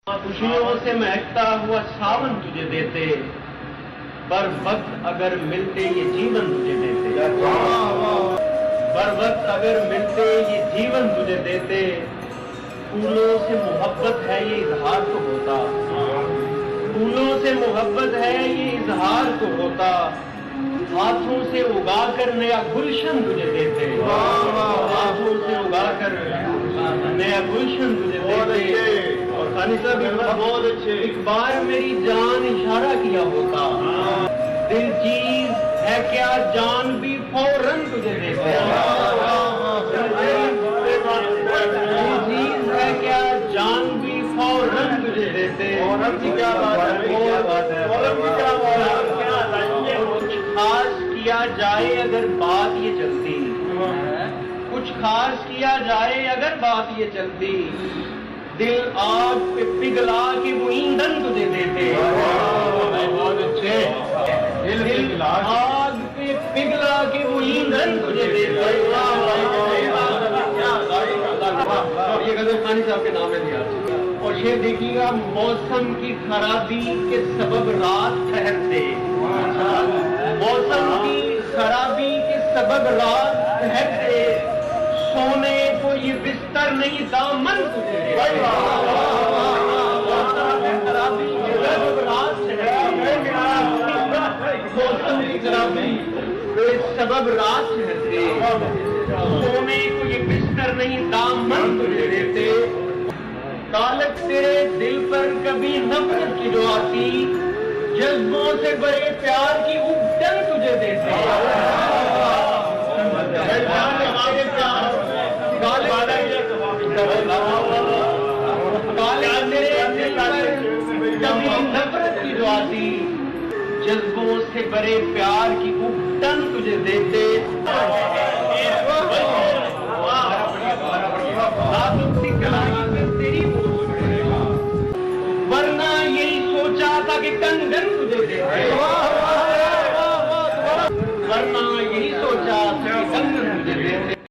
خوشیوں سے مہکتا ہوا ساون تجھے دیتے، بر وقت اگر ملتے یہ جیون تجھے دیتے، بر وقت اگر ملتے یہ جیون تجھے دیتے، پھولوں سے محبت ہے یہ اظہار تو ہوتا، پھولوں سے محبت ہے یہ اظہار تو ہوتا، ہاتھوں سے اگا کر نیا گلشن تجھے دیتے، ہاتھوں سے اگا کر نیا گلشن تجھے دیتے۔ اور خانی صاحب بہت اچھے، ایک بار میری جان اشارہ کیا ہوتا، دل چیز ہے کیا جان بھی فوراً تجھے دیتے، دل چیز ہے کیا جان بھی فوراً تجھے دیتے۔ کیا بات ہے، کچھ خاص کیا جائے اگر بات یہ چلتی، کچھ خاص کیا جائے اگر بات یہ چلتی، دل آگ پہ پگھلا کے وہ ایندھن تجھے دیتے، بہت اچھے، دل آگ پہ پگھلا کے وہ ایندھن تجھے دیتے۔ یہ غزل خانی صاحب کے نام ہے دیا۔ اور یہ دیکھیے گا، موسم کی خرابی کے سبب رات ٹھہرتے، موسم کی خرابی کے سبب رات ٹھہرتے، سونے کو یہ بستر نہیں دامن تجھے دیتے، خرابی کے سبب رات ٹھہرتے، موسم کی خرابی کے سبب رات ٹھہرتے، سونے کو یہ بستر نہیں دامن تجھے دیتے۔ طالب تیرے دل پر کبھی نفرت کی جو آتی، جذبوں سے بڑے پیار کی اگٹن تجھے دیتے، کبھی نفرت کی جو آتی، جذبوں سے بڑے پیار کی اگٹن تجھے دیتے۔ ورنہ یہی سوچا تھا کہ کنگن